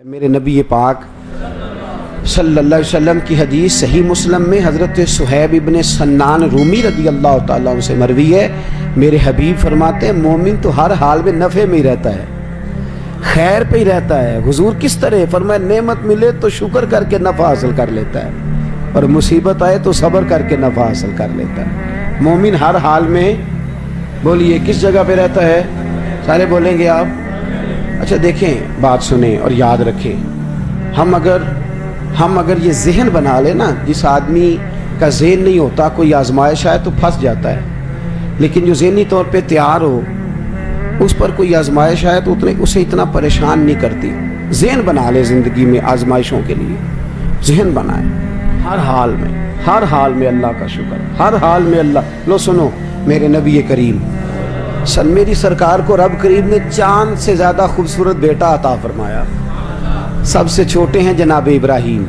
میرے نبی پاک صلی اللہ علیہ وسلم کی حدیث صحیح مسلم میں حضرت صہیب ابن سنان رومی رضی اللہ تعالیٰ عنہ سے مروی ہے، میرے حبیب فرماتے ہیں مومن تو ہر حال میں نفع میں ہی رہتا ہے، خیر پہ ہی رہتا ہے۔ حضور کس طرح فرمایا نعمت ملے تو شکر کر کے نفع حاصل کر لیتا ہے اور مصیبت آئے تو صبر کر کے نفع حاصل کر لیتا ہے۔ مومن ہر حال میں، بولیے کس جگہ پہ رہتا ہے؟ سارے بولیں گے آپ؟ اچھا دیکھیں، بات سنیں اور یاد رکھیں، ہم اگر یہ ذہن بنا لیں نا، جس آدمی کا ذہن نہیں ہوتا کوئی آزمائش آئے تو پھنس جاتا ہے، لیکن جو ذہنی طور پہ تیار ہو اس پر کوئی آزمائش آئے تو اسے اتنا پریشان نہیں کرتی۔ ذہن بنا لے زندگی میں آزمائشوں کے لیے، ذہن بنائے ہر حال میں اللہ کا شکر، ہر حال میں اللہ۔ لو سنو، میرے نبی کریم میری سرکار کو رب کریم نے چاند سے زیادہ خوبصورت بیٹا عطا فرمایا۔ سب سے چھوٹے ہیں جناب ابراہیم،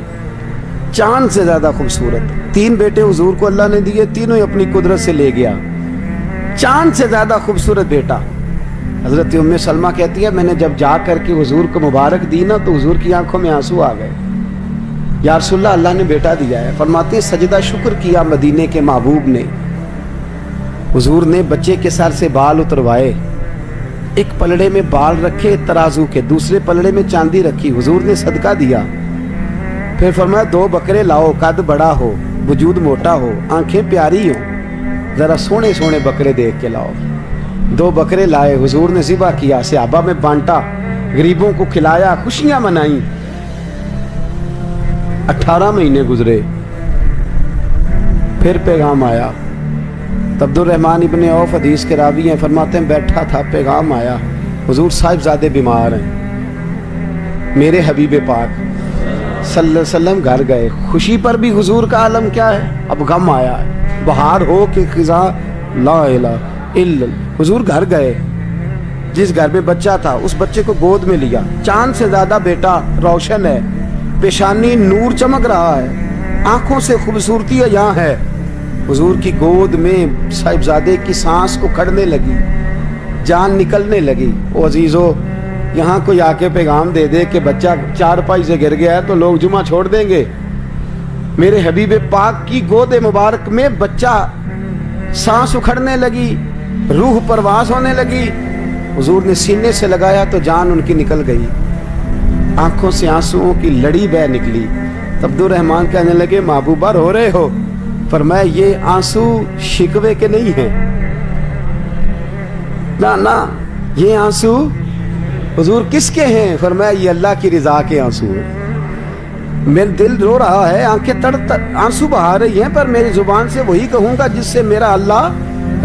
چاند سے زیادہ خوبصورت۔ 3 بیٹے حضور کو اللہ نے دیے، تینوں ہی اپنی قدرت سے لے گیا۔ چاند سے زیادہ خوبصورت بیٹا۔ حضرت ام سلمہ کہتی ہے میں نے جب جا کر کے حضور کو مبارک دی نا تو حضور کی آنکھوں میں آنسو آ گئے۔ یا رسول اللہ، اللہ نے بیٹا دیا ہے۔ فرماتے ہیں سجدہ شکر کیا مدینے کے محبوب نے۔ حضور نے بچے کے سر سے بال اتروائے، ایک پلڑے میں بال رکھے ترازو کے، دوسرے پلڑے میں چاندی رکھی، حضور نے صدقہ دیا۔ پھر فرمایا 2 بکرے لاؤ، قد بڑا ہو، وجود موٹا ہو، آنکھیں پیاری ہو، ذرا سونے سونے بکرے دیکھ کے لاؤ۔ 2 بکرے لائے، حضور نے ذبح کیا، صحابہ میں بانٹا، غریبوں کو کھلایا، خوشیاں منائیں۔ 18 مہینے گزرے، پھر پیغام آیا۔ عبد الرحمن ابن عوف حدیث کے راوی ہیں، فرماتے ہیں بیٹھا تھا، پیغام آیا حضور صاحبزادے بیمار ہیں۔ میرے حبیب پاک صلی اللہ علیہ وسلم گھر گئے، خوشی پر بھی حضور کا عالم کیا ہے، اب غم آیا ہے، بہار ہو کہ خزاں لا الہ الا اللہ۔ حضور گھر گئے، جس گھر میں بچہ تھا اس بچے کو گود میں لیا، چاند سے زیادہ بیٹا، روشن ہے، پیشانی نور چمک رہا ہے، آنکھوں سے خوبصورتی یہاں ہے۔ حضور کی گود میں صاحبزادے کی سانس کو کھڑنے لگی، جان نکلنے لگی۔ او عزیزو، یہاں کوئی آ کے پیغام دے دے کہ بچہ 4 پائی سے گر گیا ہے تو لوگ جمعہ چھوڑ دیں گے۔ میرے حبیب پاک کی گود مبارک میں بچہ، سانس اکھڑنے لگی، روح پرواز ہونے لگی۔ حضور نے سینے سے لگایا تو جان ان کی نکل گئی، آنکھوں سے آنسوؤں کی لڑی بہہ نکلی۔ عبد الرحمن کہنے لگے محبوبہ رو رہے ہو؟ فرمایا یہ آنسو شکوے کے نہیں ہیں، نا یہ آنسو حضور کس کے ہیں؟ فرمایا یہ اللہ کی رضا کے آنسو ہیں۔ میرا دل رو رہا ہے، آنکھیں آنسو بہا رہی ہیں، پر میری زبان سے وہی کہوں گا جس سے میرا اللہ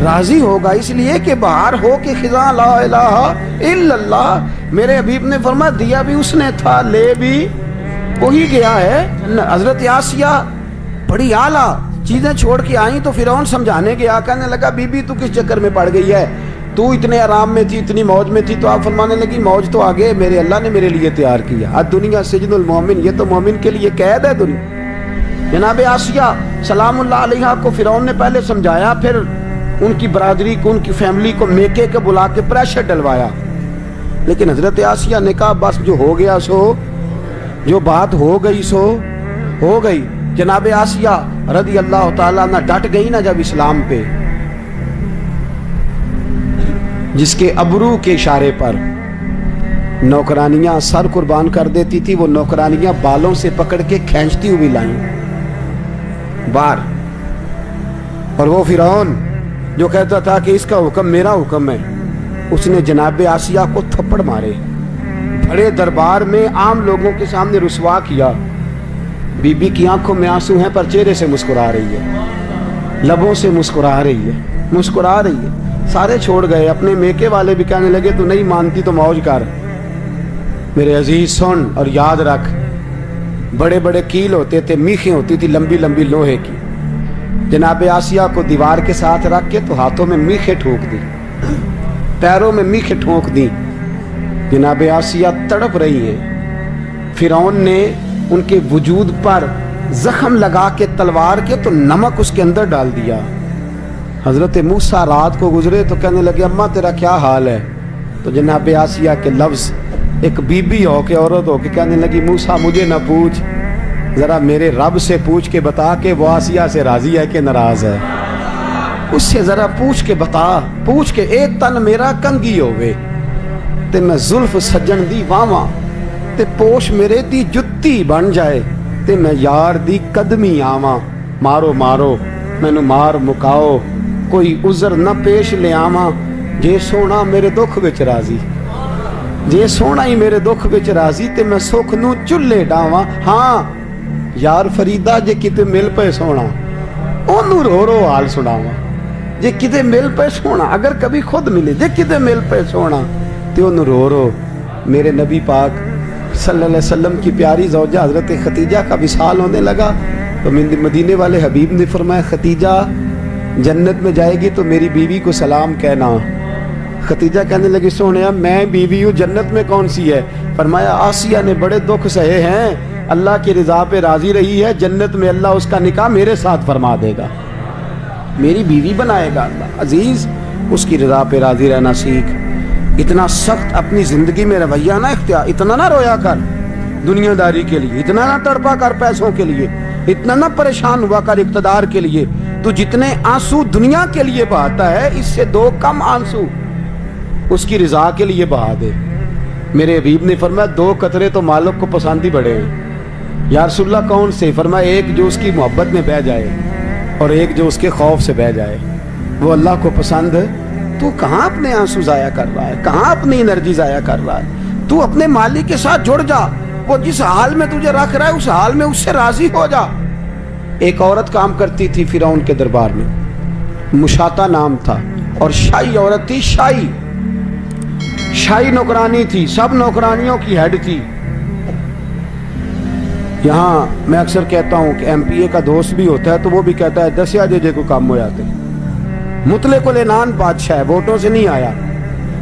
راضی ہوگا، اس لیے کہ بہار ہو کہ خزاں لا الہ الا اللہ۔ میرے حبیب نے فرمایا دیا بھی اس نے تھا، لے بھی وہی گیا ہے۔ حضرت آسیہ بڑی اعلیٰ چیزیں چھوڑ کے آئیں تو فرعون سمجھانے گیا، کہنے لگا بی بی تو کس چکر میں پڑ گئی ہے، تو اتنے آرام میں تھی، اتنی موج میں تھی، تو آپ فرمانے لگی موج تو آگے میرے اللہ نے میرے لیے تیار کیا۔ الدنیا سجن المومن، یہ تو مومن کے لیے قید ہے دنیا۔ جناب آسیہ سلام اللہ علیہا کو فرعون نے پہلے سمجھایا، پھر ان کی برادری کو، ان کی فیملی کو میکے کے بلا کے پریشر ڈلوایا، لیکن حضرت آسیہ نے کہا بس جو ہو گیا سو، جو بات ہو گئی سو ہو گئی۔ جناب آسیہ رضی اللہ تعالیٰ عنہ ڈٹ گئی نا جب اسلام پہ، جس کے ابرو کے اشارے پر نوکرانیاں سر قربان کر دیتی تھی، وہ نوکرانیاں بالوں سے پکڑ کے کھینچتی ہوئی لائیں باہر، اور وہ فرعون جو کہتا تھا کہ اس کا حکم میرا حکم ہے، اس نے جناب آسیہ کو تھپڑ مارے، بڑے دربار میں عام لوگوں کے سامنے رسوا کیا۔ بی بی کی آنکھوں میں آنسو ہیں پر چہرے سے مسکرا رہی ہے، لبوں سے مسکرا رہی ہے۔ سارے چھوڑ گئے، اپنے میکے والے بھی کہنے لگے تو نہیں مانتی تو موج کر۔ میرے عزیز سن اور یاد رکھ، بڑے بڑے کیل ہوتے تھے، میخیں ہوتی تھی لمبی لمبی لوہے کی۔ جناب آسیہ کو دیوار کے ساتھ رکھ کے تو ہاتھوں میں میخیں ٹھونک دی، پیروں میں میخیں ٹھونک دی۔ جناب آسیہ تڑپ رہی ہیں، فرعون نے ان کے وجود پر زخم لگا کے تلوار کے تو نمک اس کے اندر ڈال دیا۔ حضرت موسیٰ رات کو گزرے تو کہنے لگے اماں تیرا کیا حال ہے؟ تو جناب آسیہ کے لفظ ایک بیوی ہو کے عورت ہو کے کہنے لگی موسیٰ مجھے نہ پوچھ، ذرا میرے رب سے پوچھ کے بتا کہ وہ آسیہ سے راضی ہے کہ ناراض ہے، اس سے ذرا پوچھ کے بتا، پوچھ کے اے تن میرا کنگی ہوئے تے میں زلف سجن دی واواں تے پوش میرے دی جتی بن جائے تے میں یار دی قدمی آواں، مارو مارو مینو مار مکاؤ کوئی عذر نہ پیش لے آواں، جے سونا میرے دکھ وچ راضی، جے سونا ہی میرے دکھ وچ راضی تے میں سکھ نو چلے ڈاواں، ہاں یار فریدا جے کتے مل پے سونا اونوں رو رو حال سناواں، جے کتے مل پے سونا اگر کبھی خود ملے، جے کتے مل پے سونا تے اونوں رو رو۔ میرے نبی پاک صلی اللہ علیہ وسلم کی پیاری زوجہ حضرت ختیجہ کا وصال ہونے لگا تو مدینے والے حبیب نے فرمایا ختیجہ جنت میں جائے گی تو میری بیوی کو سلام کہنا۔ ختیجہ کہنے لگی سونیا میں بیوی ہوں، جنت میں کون سی ہے؟ فرمایا آسیہ نے بڑے دکھ سہے ہیں، اللہ کی رضا پہ راضی رہی ہے، جنت میں اللہ اس کا نکاح میرے ساتھ فرما دے گا، میری بیوی بنائے گا اللہ۔ عزیز اس کی رضا پہ راضی رہنا سیکھ، اتنا سخت اپنی زندگی میں رویہ نہ اختیار، اتنا نہ رویا کر دنیا داری کے لیے، اتنا نہ تڑپا کر پیسوں کے لیے، اتنا نہ پریشان ہوا کر اقتدار کے لیے۔ تو جتنے آنسو دنیا کے لیے بہاتا ہے اس سے 2 کم آنسو اس کی رضا کے لیے بہا دے۔ میرے حبیب نے فرمایا 2 قطرے تو مالک کو پسند ہی بڑے ہیں۔ یا رسول اللہ کون سے؟ فرمایا ایک جو اس کی محبت میں بہہ جائے اور ایک جو اس کے خوف سے بہہ جائے، وہ اللہ کو پسند۔ تو کہاں اپنے آنسو ضائع کر رہا ہے، کہاں اپنی انرجی ضائع کر رہا ہے؟ تو اپنے مالک کے ساتھ جڑ جا، وہ جس حال میں تجھے رکھ رہا ہے اس حال میں اس سے راضی ہو جا۔ ایک عورت کام کرتی تھی فرعون کے دربار میں، مشاطہ نام تھا، اور شاہی عورت تھی، شاہی نوکرانی تھی، سب نوکرانیوں کی ہیڈ تھی۔ یہاں میں اکثر کہتا ہوں کہ ایم پی اے کا دوست بھی ہوتا ہے تو وہ بھی کہتا ہے 10 جے کو کام ہو جاتے، مطلق العنان بادشاہ ہے، ووٹوں سے نہیں آیا۔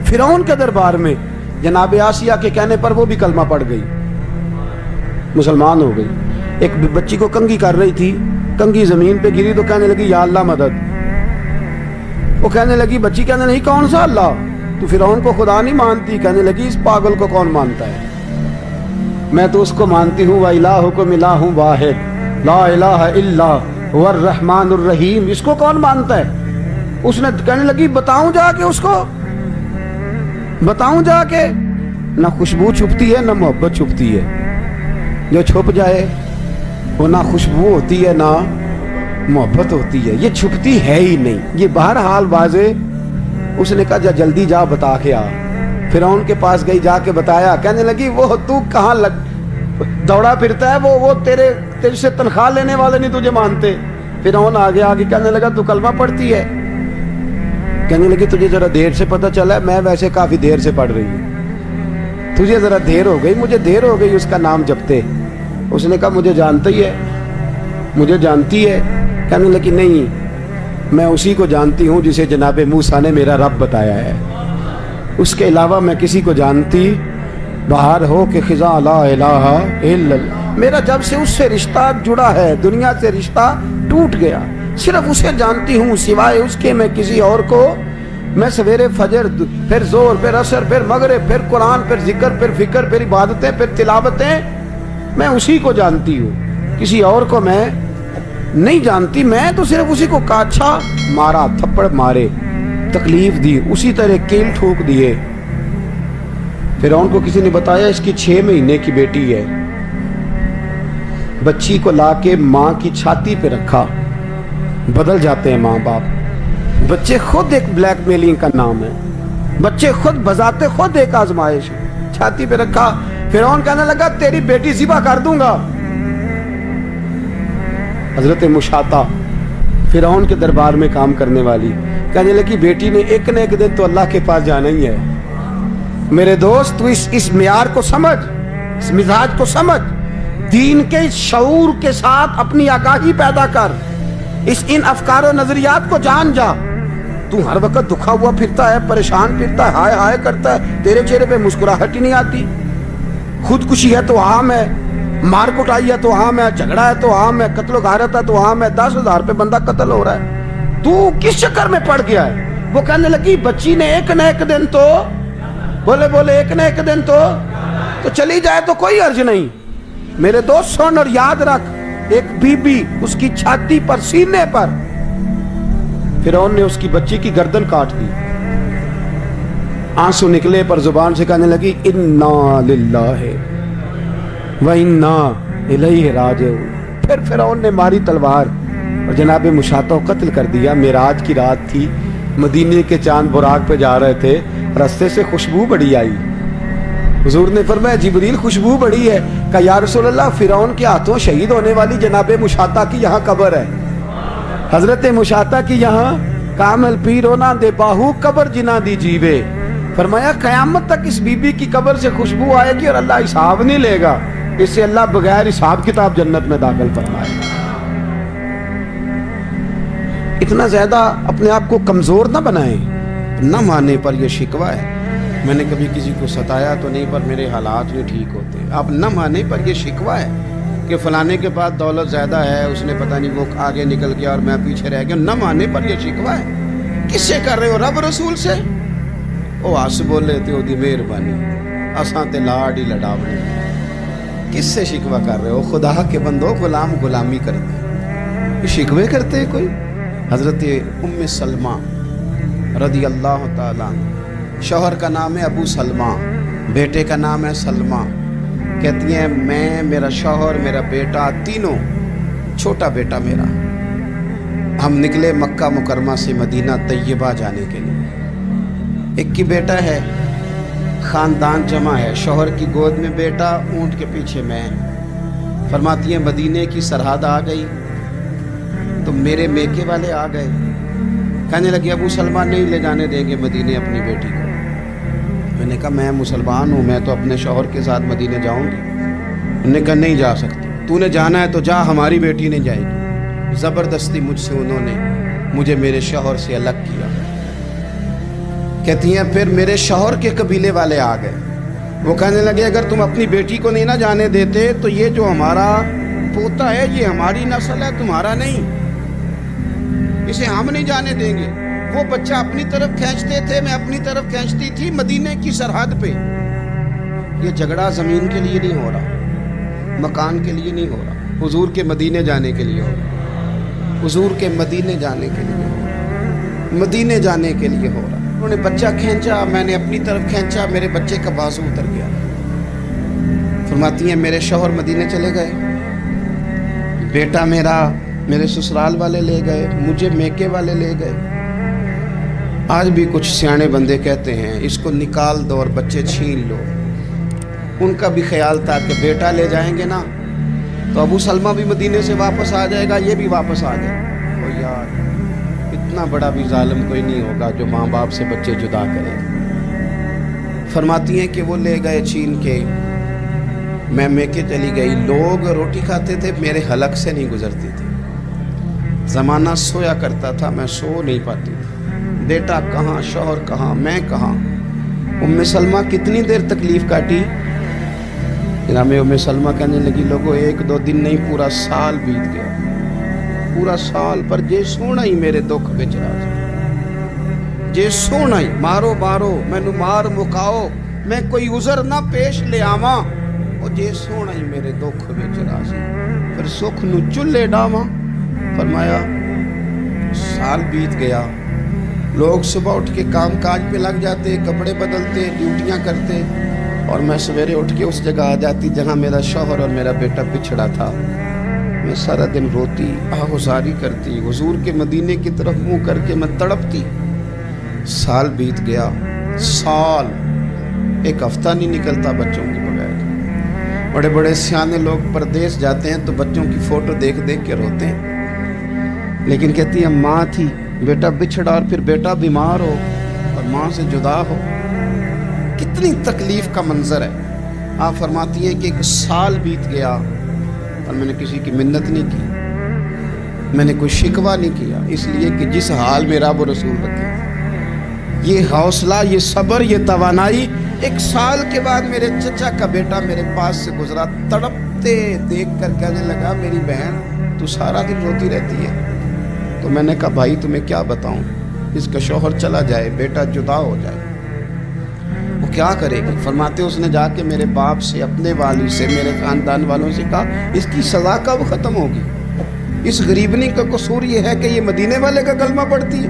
فرعون کے دربار میں جناب آسیہ کے کہنے پر وہ بھی کلمہ پڑھ گئی، مسلمان ہو گئی۔ ایک بچی کو کنگھی کر رہی تھی، کنگھی زمین پہ گری تو کہنے لگی یا اللہ مدد۔ وہ کہنے لگی، بچی کہنے لگی کون سا اللہ؟ تو فرعون کو خدا نہیں مانتی، کہنے لگی اس پاگل کو کون مانتا ہے؟ میں تو اس کو مانتی ہوں، وَإِلَٰهُكُمْ إِلَٰهٌ وَاحِدٌ لَا إِلَٰهَ إِلَّا هُوَ الرَّحْمَٰنُ الرَّحِيمُ۔ اس کو کون مانتا ہے؟ اس نے کہنے لگی بتاؤں جا کے، اس کو بتاؤں جا کے؟ نہ خوشبو چھپتی ہے نہ محبت چھپتی ہے، جو چھپ جائے وہ نہ خوشبو ہوتی ہے نہ محبت ہوتی ہے، یہ چھپتی ہے ہی نہیں، یہ بہرحال واضح۔ اس نے کہا جا جلدی جا بتا کے آ۔ فرعون کے پاس گئی، جا کے بتایا، کہنے لگی وہ تو کہاں دوڑا پھرتا ہے، وہ تیرے سے تنخواہ لینے والے نہیں تجھے مانتے۔ فرعون آگے آگے کہنے لگا تو کلمہ پڑھتی ہے؟ کہنے لگی تجھے ذرا دیر سے پتہ چلا، میں ویسے کافی دیر سے پڑھ رہی ہوں، تجھے ذرا دیر ہو گئی، مجھے دیر ہو گئی اس کا نام جپتے۔ اس نے کہا مجھے جانتا ہی ہے، مجھے جانتی ہے؟ کہنے لگی نہیں، میں اسی کو جانتی ہوں جسے جناب موسیٰ نے میرا رب بتایا ہے، اس کے علاوہ میں کسی کو جانتی باہر ہو کہ خزاں لا الہ الا اللہ۔ میرا جب سے اس سے رشتہ جڑا ہے، دنیا سے رشتہ ٹوٹ گیا، صرف اسے جانتی ہوں، سوائے اس کے میں کسی اور کو، میں سویرے فجر، پھر زور، پھر عصر، پھر مغرب، پھر قرآن، پھر ذکر، پھر فکر، پھر عبادتیں، پھر تلاوتیں، میں اسی کو جانتی ہوں، کسی اور کو میں نہیں جانتی۔ میں تو صرف اسی کو کہا، اچھا مارا، تھپڑ مارے، تکلیف دی، اسی طرح کیل ٹھوک دیے۔ فرعون کو کسی نے بتایا اس کی 6 مہینے کی بیٹی ہے، بچی کو لا کے ماں کی چھاتی پہ رکھا، بدل جاتے ہیں ماں باپ، بچے خود ایک بلیک میلنگ کا نام ہے، بچے خود بذات خود ایک آزمائش، چھاتی پہ رکھا۔ فرعون کہنے لگا تیری بیٹی ذبح کر دوں گا۔ حضرت مشاطہ فرعون کے دربار میں کام کرنے والی کہنے لگی بیٹی نے ایک نہ ایک دن تو اللہ کے پاس جانا ہی ہے۔ میرے دوست تو اس معیار کو سمجھ، اس مزاج کو سمجھ، دین کے شعور کے ساتھ اپنی آگاہی پیدا کر، ان افکار و نظریات کو جان جا۔ تو ہر وقت دکھا ہوا پھرتا ہے، پریشان پھرتا ہے، ہائے ہائے کرتا ہے، تیرے چہرے پہ مسکراہٹ ہی نہیں آتی۔ خودکشی ہے تو عام ہے، مار کٹائی ہے تو عام ہے، جھگڑا ہے تو عام ہے، قتل و غارت ہے تو عام ہے، 10,000 پہ بندہ قتل ہو رہا ہے، تو کس چکر میں پڑ گیا ہے؟ وہ کہنے لگی بچی نے ایک نہ ایک دن تو، بولے ایک نہ ایک دن تو تو چلی جائے تو کوئی عرض نہیں. میرے دوست سن اور یاد رکھ, ایک بی بی اس کی چھاتی پر, سینے پر فرعون نے اس کی بچی کی گردن کاٹ دی. آنسو نکلے پر زبان سے کہنے لگی انا للہ و انا الیہ راجعون. پھر فرعون نے ماری تلوار اور جناب مشاطہ کو قتل کر دیا. معراج کی رات تھی, مدینے کے چاند براق پہ جا رہے تھے, رستے سے خوشبو بڑی آئی. حضور نے فرمایا جبریل خوشبو بڑی ہے. کہا یا رسول اللہ فرعون کے ہاتھوں شہید ہونے والی جناب مشاطہ کی یہاں قبر ہے, حضرت مشاطہ کی یہاں. کامل پیرو نہ دے باہو قبر جنہ دی جیوے. فرمایا قیامت تک اس بی بی کی قبر سے خوشبو آئے گی اور اللہ حساب نہیں لے گا, اس سے اللہ بغیر حساب کتاب جنت میں داخل فرمائے. اتنا زیادہ اپنے آپ کو کمزور نہ بنائیں. نہ مانے پر یہ شکوہ ہے, میں نے کبھی کسی کو ستایا تو نہیں پر میرے حالات نہیں ٹھیک ہوتے. آپ نہ مانے پر یہ شکوہ ہے کہ فلانے کے پاس دولت زیادہ ہے, اس نے پتہ نہیں وہ آگے نکل گیا اور میں پیچھے رہ گیا. نہ مانے پر یہ شکوہ ہے. کس سے کر رہے ہو؟ رب رسول سے. او آس بولے تے او دی مہربانی, اساں تے لاڈ ہی لڈاونے. کس سے شکوہ کر رہے ہو؟ خدا کے بندو, غلام غلامی کرتے, یہ شکوے کرتے کوئی. حضرت ام سلمہ رضی اللہ تعالیٰ, شوہر کا نام ہے ابو سلمہ, بیٹے کا نام ہے سلمہ. کہتی ہیں میں, میرا شوہر, میرا بیٹا, تینوں, چھوٹا بیٹا میرا, ہم نکلے مکہ مکرمہ سے مدینہ طیبہ جانے کے لیے. ایک کی بیٹا ہے, خاندان جمع ہے, شوہر کی گود میں بیٹا, اونٹ کے پیچھے میں. فرماتی ہیں مدینے کی سرحد آ گئی تو میرے میکے والے آ گئے, کہنے لگے ابو سلمہ نہیں لے جانے دیں گے مدینے اپنی بیٹی کو. میں نے کہا میں مسلمان ہوں, میں تو اپنے شوہر کے ساتھ مدینے جاؤں گی. انہوں نے کہا نہیں جا سکتی, تو نے جانا ہے تو جا, ہماری بیٹی نہیں جائے گی. زبردستی مجھ سے انہوں نے مجھے میرے شوہر سے الگ کیا. کہتی ہیں پھر میرے شوہر کے قبیلے والے آ گئے, وہ کہنے لگے اگر تم اپنی بیٹی کو نہیں نہ جانے دیتے تو یہ جو ہمارا پوتا ہے یہ ہماری نسل ہے, تمہارا نہیں, اسے ہم نہیں جانے دیں گے. وہ بچہ اپنی طرف کھینچتے تھے, میں اپنی طرف کھینچتی تھی. مدینے کی سرحد پہ یہ جھگڑا زمین کے لیے نہیں ہو رہا, مکان کے لیے نہیں ہو رہا, حضور کے مدینے جانے کے لیے ہو رہا, حضور کے مدینے جانے کے لیے ہو رہا, مدینے جانے کے لیے ہو رہا. انہوں نے بچہ کھینچا, میں نے اپنی طرف کھینچا, میرے بچے کا بازو اتر گیا. فرماتی ہیں میرے شوہر مدینے چلے گئے, بیٹا میرا میرے سسرال والے لے گئے, مجھے میکے والے لے گئے. آج بھی کچھ سیانے بندے کہتے ہیں اس کو نکال دو اور بچے چھین لو. ان کا بھی خیال تھا کہ بیٹا لے جائیں گے نا تو ابو سلمہ بھی مدینے سے واپس آ جائے گا, یہ بھی واپس آ جائے گا. او یار, اتنا بڑا بھی ظالم کوئی نہیں ہوگا جو ماں باپ سے بچے جدا کرے. فرماتی ہیں کہ وہ لے گئے چھین کے, میں میکے چلی گئی. لوگ روٹی کھاتے تھے, میرے حلق سے نہیں گزرتی تھی. زمانہ سویا کرتا تھا, میں سو نہیں پاتی تھی. بیٹا کہاں, شوہر کہاں, میں کہاں. ام سلمہ کتنی دیر تکلیف کاٹی. جناب ام سلمہ کہنے لگی لوگوں 1-2 دن نہیں, پورا سال بیت گیا, پورا سال. پر جے سونا ہی میرے دکھ وچ راضی, جے سونا ہی مارو مارو مینو مار مکاؤ, میں کوئی عذر نہ پیش لے آواں, او جے سونا ہی میرے دکھ وچ راضی, پھر سکھ نو چلے ڈاواں. فرمایا سال بیت گیا, لوگ صبح اٹھ کے کام کاج پہ لگ جاتے, کپڑے بدلتے, ڈیوٹیاں کرتے, اور میں سویرے اٹھ کے اس جگہ آ جاتی جہاں میرا شوہر اور میرا بیٹا بچھڑا تھا. میں سارا دن روتی, آہوزاری کرتی, حضور کے مدینے کی طرف منہ کر کے میں تڑپتی. سال بیت گیا, سال, ایک ہفتہ نہیں نکلتا بچوں کے بغیر. بڑے بڑے سیانے لوگ پردیس جاتے ہیں تو بچوں کی فوٹو دیکھ دیکھ کے روتے ہیں, لیکن کہتی ہے ماں تھی, بیٹا بچھڑا اور پھر بیٹا بیمار ہو اور ماں سے جدا ہو, کتنی تکلیف کا منظر ہے. آپ فرماتی ہیں کہ 1 سال بیت گیا اور میں نے کسی کی منت نہیں کی, میں نے کوئی شکوہ نہیں کیا, اس لیے کہ جس حال میں رب و رسول رکھے. یہ حوصلہ, یہ صبر, یہ توانائی. 1 سال کے بعد میرے چچا کا بیٹا میرے پاس سے گزرا, تڑپتے دیکھ کر کہنے لگا میری بہن تو سارا دن روتی رہتی ہے. تو میں نے کہا بھائی تمہیں کیا بتاؤں, اس کا شوہر چلا جائے, بیٹا جدا ہو جائے. وہ کیا کرے گی؟ فرماتے اس نے جا کے میرے باپ سے، اپنے والد سے، میرے خاندان والوں سے کہا اس کی سزا کب ختم ہوگی؟ اس غریبنی کا قصور یہ ہے کہ یہ مدینے والے کا کلمہ پڑھتی ہے،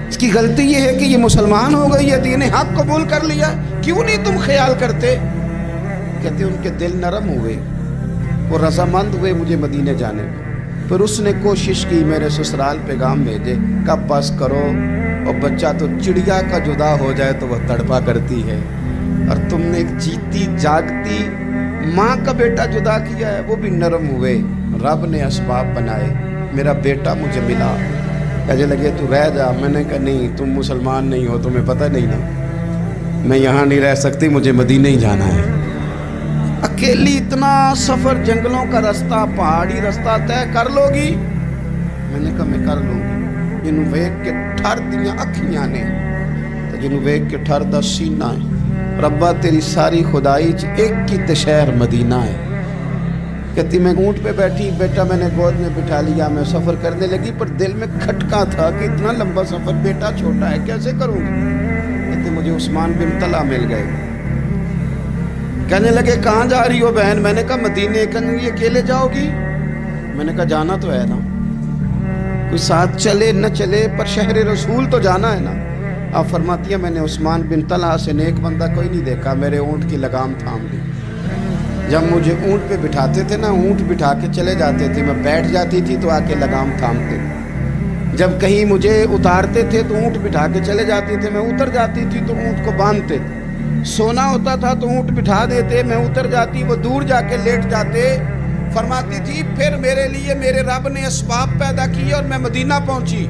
اس کی غلطی یہ ہے کہ یہ مسلمان ہو گئی ہے، دین حق قبول کر لیا، کیوں نہیں تم خیال کرتے؟ کہتے ان کے دل نرم ہوئے، وہ رضامند ہوئے مجھے مدینے جانے میں۔ پھر اس نے کوشش کی میرے سسرال پیغام بھیجے، کب بس کرو، اور بچہ تو چڑیا کا جدا ہو جائے تو وہ تڑپا کرتی ہے، اور تم نے ایک جیتی جاگتی ماں کا بیٹا جدا کیا ہے۔ وہ بھی نرم ہوئے، رب نے اسباب بنائے، میرا بیٹا مجھے ملا۔ کہنے لگے تو رہ جا، میں نے کہا نہیں، تم مسلمان نہیں ہو، تمہیں پتہ نہیں نا، میں یہاں نہیں رہ سکتی، مجھے مدینے ہی جانا ہے۔ اکیلی اتنا سفر، جنگلوں کا رستہ، پہاڑی رستہ طے کر لو گی؟ میں نے کہا میں کر لوں گی۔ جنوں ویکھ کے ٹھر دیاں اکھیاں نے تے جنوں ویکھ کے ٹھر دا سینہ ہے، ربا تیری ساری خدائی چ ایک کی تے شہر مدینہ ہے۔ کہتی میں اونٹ پہ بیٹھی، بیٹا میں نے گود میں بٹھا لیا، میں سفر کرنے لگی، پر دل میں کھٹکا تھا کہ اتنا لمبا سفر، بیٹا چھوٹا ہے، کیسے کروں گی؟ کہتی مجھے عثمان بن طلحہ مل گئے، کہنے لگے کہاں جا رہی ہو بہن؟ میں نے کہا مدینے۔ کہنے لگے اکیلے جاؤ گی؟ میں نے کہا جانا تو ہے نا، کوئی ساتھ چلے نہ چلے پر شہر رسول تو جانا ہے نا۔ آپ فرماتی ہیں میں نے عثمان بن طلحہ سے نیک بندہ کوئی نہیں دیکھا، میرے اونٹ کی لگام تھام لی۔ جب مجھے اونٹ پہ بٹھاتے تھے نا، اونٹ بٹھا کے چلے جاتے تھے، میں بیٹھ جاتی تھی تو آ کے لگام تھامتے۔ جب کہیں مجھے اتارتے تھے تو اونٹ بٹھا کے چلے جاتے تھے، میں اتر جاتی تھی تو اونٹ کو باندھتے تھے۔ سونا ہوتا تھا تو اونٹ بٹھا دیتے، میں اتر جاتی، وہ دور جا کے لیٹ جاتے۔ فرماتی تھی پھر میرے لیے میرے رب نے اسباب پیدا کیے اور میں مدینہ پہنچی،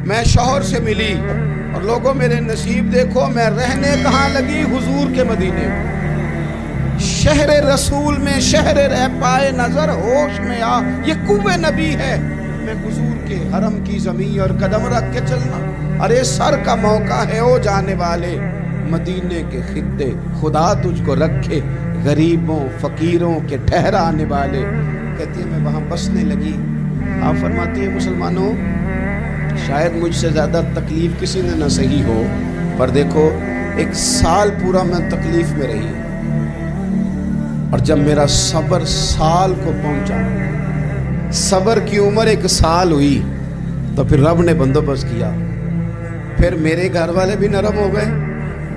میں شوہر سے ملی، اور لوگوں میرے نصیب دیکھو، میں رہنے کہاں لگی؟ حضور کے مدینے میں، شہر رسول میں، شہر رہ پائے نظر ہوش میں آ، یہ کوہ نبی ہے، میں حضور کے حرم کی زمین اور قدم رکھ کے چلنا۔ ارے سر کا موقع ہے او جانے والے، مدینے کے خطے خدا تجھ کو رکھے، غریبوں فقیروں کے ٹھہرانے والے۔ کہتی ہے میں وہاں بسنے لگی۔ آپ فرماتی ہیں مسلمانوں، شاید مجھ سے زیادہ تکلیف کسی نے نہ سہی ہو، پر دیکھو 1 سال پورا میں تکلیف میں رہی، اور جب میرا صبر سال کو پہنچا، صبر کی عمر 1 سال ہوئی، تو پھر رب نے بندوبست کیا، پھر میرے گھر والے بھی نرم ہو گئے،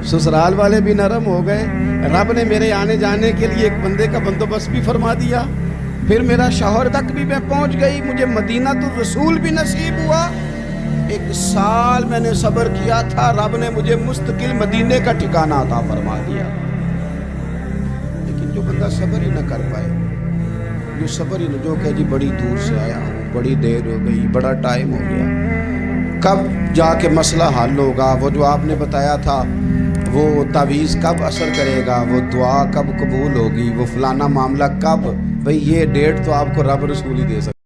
سسرال والے بھی نرم ہو گئے، رب نے میرے آنے جانے کے لیے ایک بندے کا بندوبست بھی فرما دیا، پھر میرا شوہر تک بھی میں پہنچ گئی، مجھے مدینہ تو رسول بھی نصیب ہوا۔ 1 سال میں نے صبر کیا تھا، رب نے مجھے مستقل مدینے کا ٹھکانہ عطا فرما دیا۔ لیکن جو بندہ صبر ہی نہ کر پائے، جو صبر ہی نہ، جو کہ جی بڑی دور سے آیا ہوں، بڑی دیر ہو گئی، بڑا ٹائم ہو گیا، کب جا کے مسئلہ حل ہوگا؟ وہ جو آپ نے بتایا تھا وہ تعویذ کب اثر کرے گا، وہ دعا کب قبول ہوگی، وہ فلانا معاملہ کب؟ بھئی یہ ڈیٹ تو آپ کو رب رسول ہی دے سکتے۔